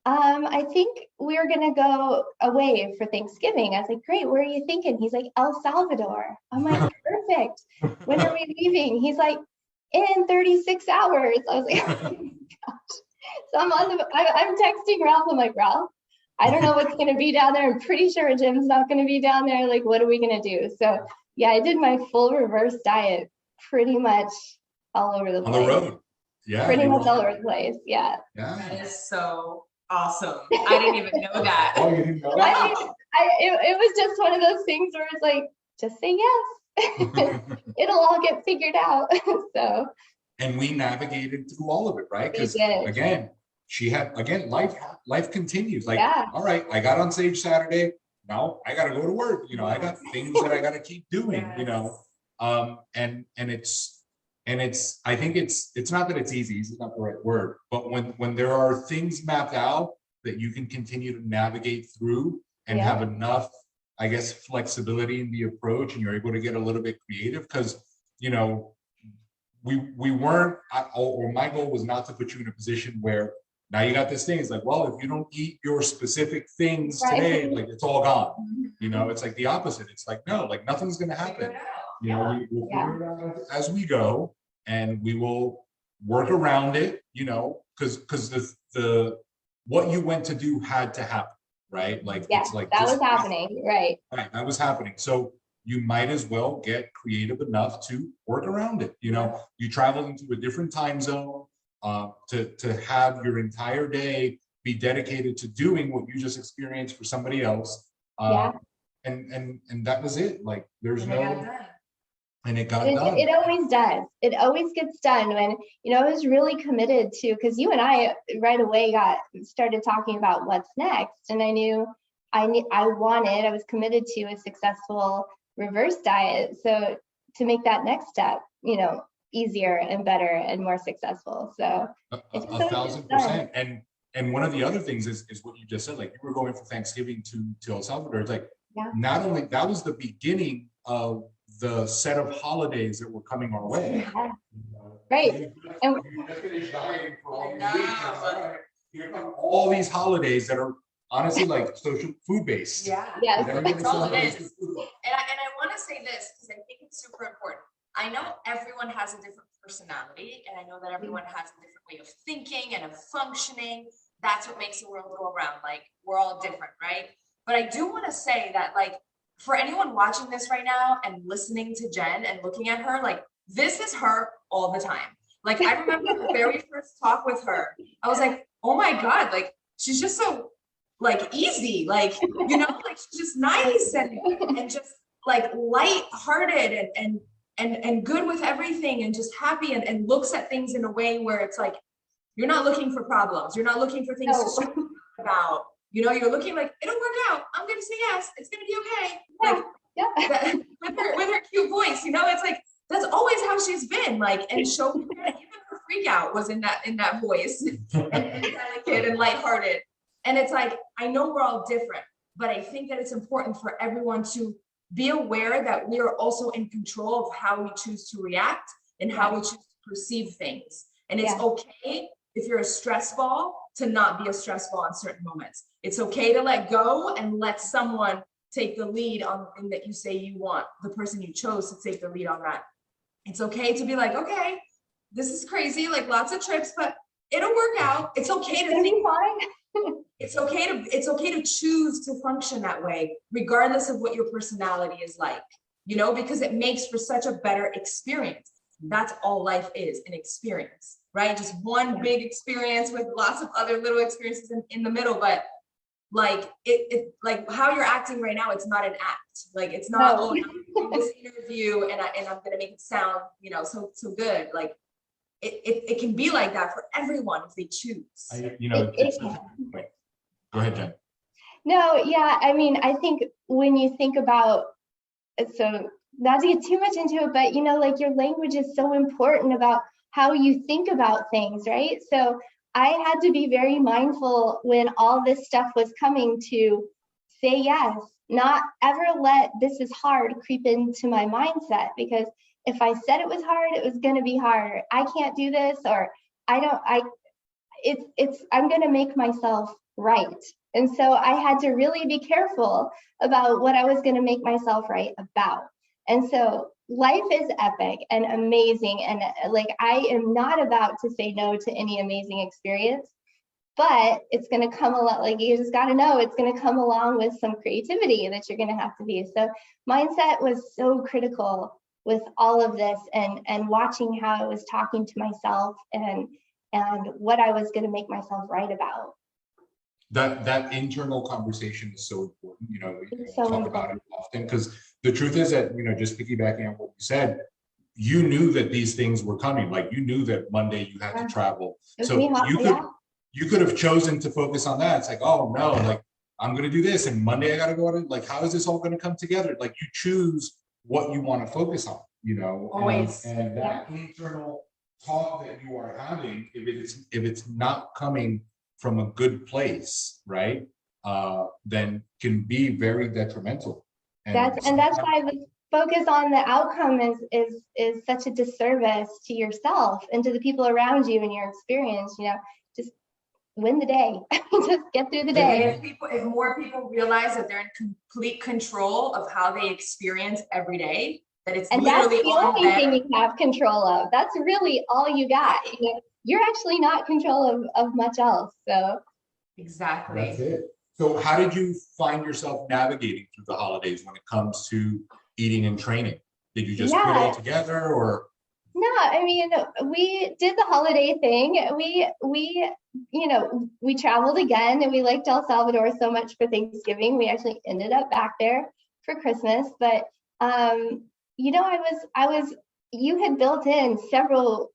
I think we're going to go away for Thanksgiving. I was like, great. Where are you thinking? He's like, El Salvador. I'm like, perfect. When are we leaving? He's like, in 36 hours. I was like, oh my gosh. So I'm texting Ralph. I'm like, Ralph, I don't know what's going to be down there. I'm pretty sure Jim's not going to be down there. Like, what are we going to do? So yeah, I did my full reverse diet pretty much all over the place. On the road. Yeah. Pretty much all over the place. Yeah. that is so awesome. I didn't even know that. Oh, you didn't know that? It was just one of those things where it's like, just say yes. It'll all get figured out. So. And we navigated through all of it, right? Because again, life continues. Like, all right, I got on stage Saturday. Now I got to go to work. You know, I got things that I got to keep doing. You know, and it's I think it's not that it's easy. It's not the right word, but when there are things mapped out that you can continue to navigate through and have enough, I guess, flexibility in the approach, and you're able to get a little bit creative, because, you know, we weren't, or my goal was not to put you in a position where now you got this thing. It's like, well, if you don't eat your specific things today, like it's all gone. You know, it's like the opposite. It's like, no, like nothing's going to happen. You know, we'll figure it out as we go, and we will work around it, you know, because the what you went to do had to happen. Right? Like, it's like that was happening. Right. That was happening. So you might as well get creative enough to work around it. You know, you travel into a different time zone to have your entire day be dedicated to doing what you just experienced for somebody else. And that was it. Like, there's and it got done. It always does. It always gets done when, you know, I was really committed to, because you and I right away started talking about what's next. And I knew I was committed to a successful reverse diet. So to make that next step, you know, easier and better and more successful. So 1,000%. And one of the other things is what you just said, like you were going for Thanksgiving to El Salvador. It's like, not only that was the beginning of the set of holidays that were coming our way. Right. And all these holidays that are honestly like social food based. Yes, that's all it is. And I want to say this because I think it's super important. I know everyone has a different personality, and I know that everyone has a different way of thinking and of functioning. That's what makes the world go around. Like, we're all different, right? But I do want to say that, like, for anyone watching this right now and listening to Jen and looking at her, like, this is her all the time. Like, I remember the very first talk with her, I was like, oh my God, like, she's just so, like, easy, like, you know, like, she's just nice and just, like, light-hearted and good with everything and just happy and looks at things in a way where it's like, you're not looking for problems. You're not looking for things to talk about. You know, you're looking like, it'll work out. I'm going to say yes. It's going to be okay. Like, with her cute voice, you know, it's like, that's always how she's been. Like, and even her freak out was in that voice and delicate and lighthearted. And it's like, I know we're all different, but I think that it's important for everyone to be aware that we are also in control of how we choose to react and how we choose to perceive things. And it's okay if you're a stress ball to not be a stress ball in certain moments. It's okay to let go and let someone take the lead on the thing that you say you want, the person you chose to take the lead on that. It's okay to be like, okay, this is crazy, like lots of trips, but it'll work out. It's okay to think fine. it's okay to choose to function that way, regardless of what your personality is like, you know, because it makes for such a better experience. That's all life is, an experience, right? Just one big experience with lots of other little experiences in the middle. But like it like how you're acting right now, it's not an act. Like it's not, oh, I'm doing this interview and I'm gonna make it sound, you know, so good. Like it can be like that for everyone if they choose. Go ahead, Jen. No, yeah, I mean, I think when you think about, so not to get too much into it, but you know, like your language is so important about how you think about things, right? So I had to be very mindful when all this stuff was coming to say yes, not ever let this is hard creep into my mindset, because if I said it was hard, it was going to be hard. I can't do this, or I'm going to make myself right. And so I had to really be careful about what I was going to make myself right about. And so life is epic and amazing. And like, I am not about to say no to any amazing experience, but it's going to come a lot, like you just got to know it's going to come along with some creativity that you're going to have to be. So mindset was so critical with all of this, and watching how I was talking to myself and what I was going to make myself right about. That internal conversation is so important. You know, we so talk about it often, because the truth is that, you know, just piggybacking on what you said, you knew that these things were coming. Like you knew that Monday you had to travel. So you could have chosen to focus on that. It's like, oh no, like I'm going to do this, and Monday I got to go out. Like, how is this all going to come together? Like you choose what you want to focus on, you know, always. And that internal talk that you are having, if it's not coming from a good place, right, then can be very detrimental. That's why the focus on the outcome is such a disservice to yourself and to the people around you and your experience. You know, just win the day. Just get through the day. If more people realize that they're in complete control of how they experience every day, that it's literally the only thing you have control of. That's really all you got. You know, you're actually not in control of much else. So exactly. That's it. So how did you find yourself navigating through the holidays when it comes to eating and training? Did you just put it all together, or? No, I mean, we did the holiday thing. We you know, we traveled again, and we liked El Salvador so much for Thanksgiving. We actually ended up back there for Christmas. But you know, you had built in several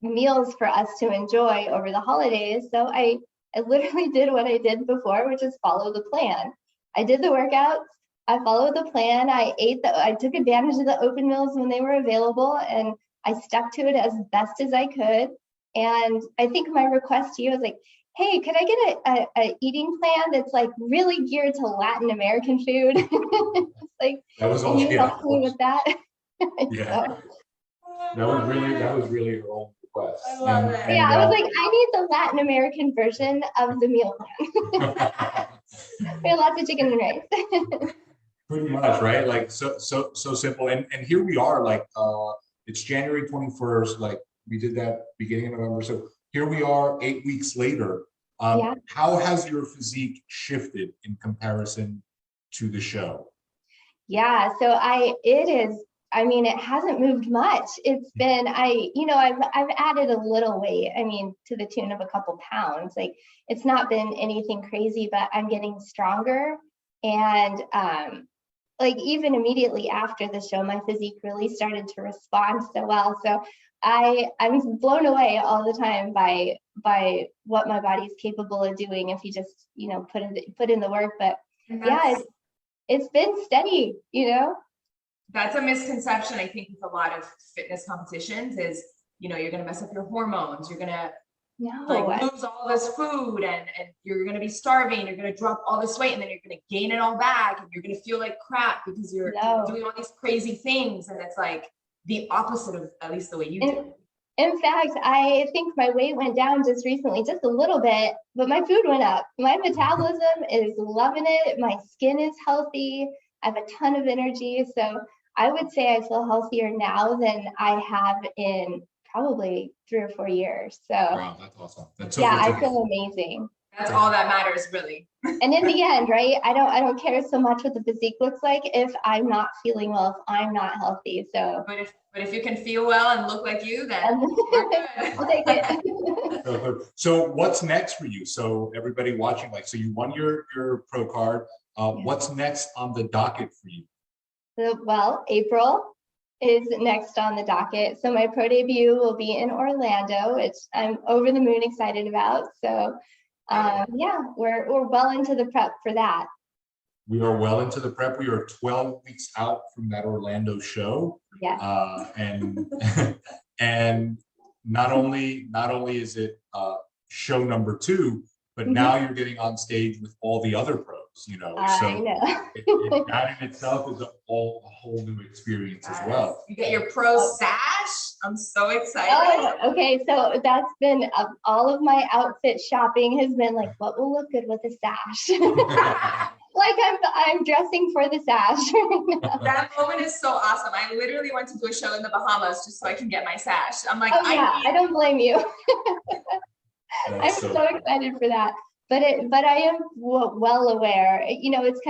meals for us to enjoy over the holidays. So I literally did what I did before, which is follow the plan. I did the workouts. I followed the plan. I took advantage of the open meals when they were available, and I stuck to it as best as I could. And I think my request to you was like, hey, could I get a eating plan that's like really geared to Latin American food? Like, that was all, can you help me with that? Yeah. So, That was really her own request. I love it. Yeah, I was like, I need the Latin American version of the meal plan. We had lots of chicken and rice. Pretty much, right? Like so simple. And here we are, like it's January 21st, like we did that beginning of November. So here we are 8 weeks later. How has your physique shifted in comparison to the show? Yeah, so it hasn't moved much. It's been, I've added a little weight, to the tune of a couple pounds. Like, it's not been anything crazy, but I'm getting stronger. And like, even immediately after the show, my physique really started to respond so well. So I'm blown away all the time by what my body's capable of doing if you just, put in the work. But yeah, it's been steady, That's a misconception, I think, with a lot of fitness competitions is, you're going to mess up your hormones. You're going to No. Like lose all this food and you're going to be starving, you're going to drop all this weight and then you're going to gain it all back and you're going to feel like crap because you're No. doing all these crazy things. And it's like the opposite of at least the way you do. In fact, I think my weight went down just recently, just a little bit, but my food went up. My metabolism is loving it. My skin is healthy. I have a ton of energy. So I would say I feel healthier now than I have in probably 3 or 4 years. So Wow, that's awesome. That's so yeah, good to I feel amazing. That's all that matters, really. And in the end, right, I don't care so much what the physique looks like if I'm not feeling well, if I'm not healthy. So But if you can feel well and look like you, then we're good. I'll take it. So what's next for you? So everybody watching, like, so you won your pro card. What's next on the docket for you? Well, April is next on the docket. So my pro debut will be in Orlando, which I'm over the moon excited about. So yeah, we're well into the prep for that. We are well into the prep. We are 12 weeks out from that Orlando show. Yeah. And not only is it show number 2, but now you're getting on stage with all the other pros, you know. So I know. that in itself is a whole new experience as well. You get your pro sash. I'm so excited. Oh, okay. So that's been all of my outfit shopping has been like, what will look good with a sash? Like I'm dressing for the sash. That moment is so awesome. I literally went to do a show in the Bahamas just so I can get my sash. I'm like, Oh yeah, I don't blame you. I'm So so excited for that. But I am well aware. You know, it's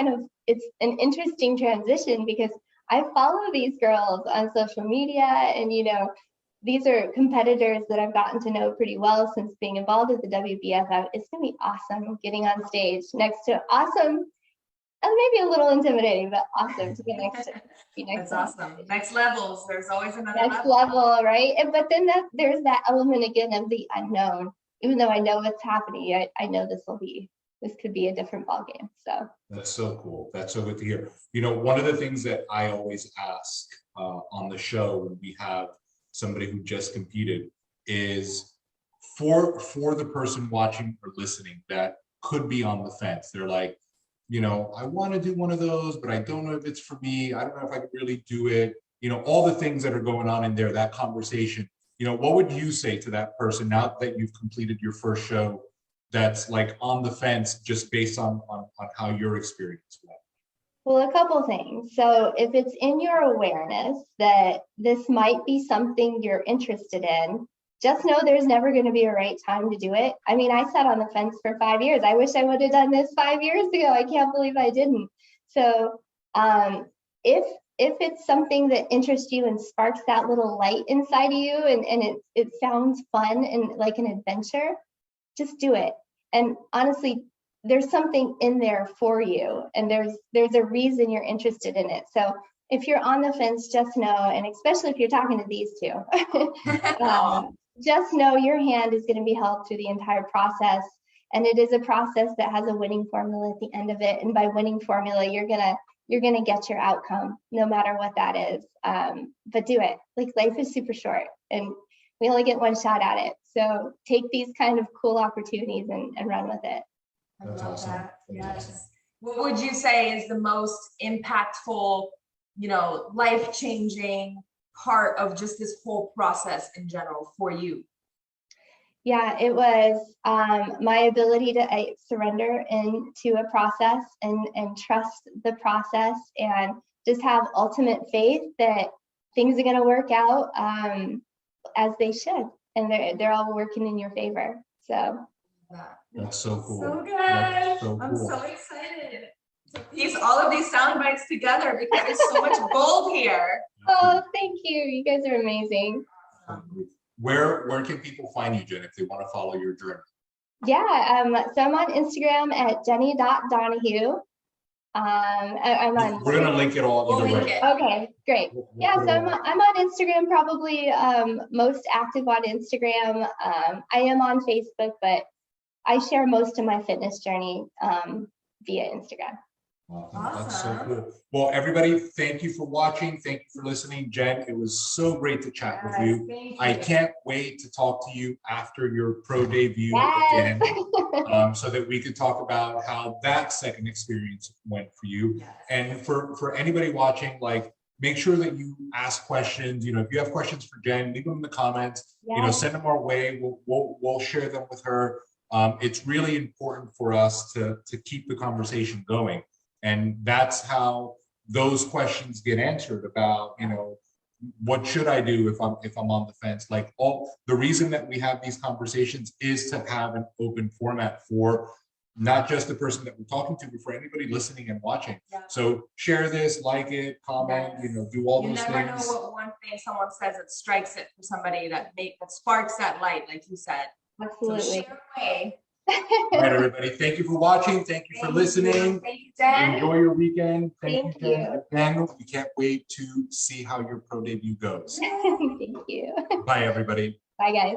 an interesting transition because I follow these girls on social media, and you know, these are competitors that I've gotten to know pretty well since being involved with the WBFF. It's gonna be awesome getting on stage next to awesome, and maybe a little intimidating, but awesome to be next to. That's awesome. Next levels. There's always another Next level, right? But then there's that element again of the unknown. Even though I know what's happening, I know this could be a different ball game. So that's so cool. That's so good to hear. You know, one of the things that I always ask on the show when we have somebody who just competed is for the person watching or listening that could be on the fence. They're like, you know, I want to do one of those, but I don't know if it's for me. I don't know if I can really do it. You know, all the things that are going on in there, that conversation. You know, what would you say to that person now that you've completed your first show that's like on the fence just based on how your experience went? well, a couple things. So if it's in your awareness that this might be something you're interested in, just know there's never going to be a right time to do it. I mean, I sat on the fence for 5 years. I wish I would have done this 5 years ago. I can't believe I didn't. So if it's something that interests you and sparks that little light inside of you and it sounds fun and like an adventure, just do it. And honestly, there's something in there for you, and there's a reason you're interested in it. So if you're on the fence, just know, and especially if you're talking to these two, just know your hand is going to be held through the entire process. And it is a process that has a winning formula at the end of it. And by winning formula, you're gonna get your outcome, no matter what that is. But do it. Like, life is super short, and we only get one shot at it. So take these kind of cool opportunities and run with it. That's awesome. Yes. What would you say is the most impactful, you know, life-changing part of just this whole process in general for you? Yeah, it was my ability to surrender into a process and trust the process, and just have ultimate faith that things are going to work out as they should, and they're all working in your favor. So that's so cool. So good. That's so I'm cool. so excited to piece all of these sound bites together because there's so much gold here. Oh, thank you. You guys are amazing. Where can people find you, Jen, if they want to follow your journey? Yeah, so I'm on Instagram at jenny.donahue. I'm on. We're gonna link it all We'll either link way. it. Okay, great. Yeah, so I'm on Instagram, probably most active on Instagram. I am on Facebook, but I share most of my fitness journey via Instagram. That's so Awesome. cool. Well, everybody, thank you for watching. Thank you for listening. Jen, it was so great to chat with you. Thank I you. can't wait to talk to you after your pro debut Yes. again, so that we could talk about how that second experience went for you. Yes. And for anybody watching, like, make sure that you ask questions. You know, if you have questions for Jen, leave them in the comments. You know, Yes. send them our way. We'll share them with her. It's really important for us to keep the conversation going. And that's how those questions get answered about, you know, what should I do if I'm on the fence? Like, the reason that we have these conversations is to have an open format for not just the person that we're talking to, but for anybody listening and watching. Yeah. So share this, like it, comment, you know, do all You those never know things. what one thing someone says that strikes it for somebody that sparks that light, like you said. So Absolutely. share away. All right, everybody. Thank you for watching. Thank you for listening. Thank you, Jen. Enjoy your weekend. Thank you, Jen. you. Again, we can't wait to see how your pro debut goes. Thank you. Bye, everybody. Bye, guys.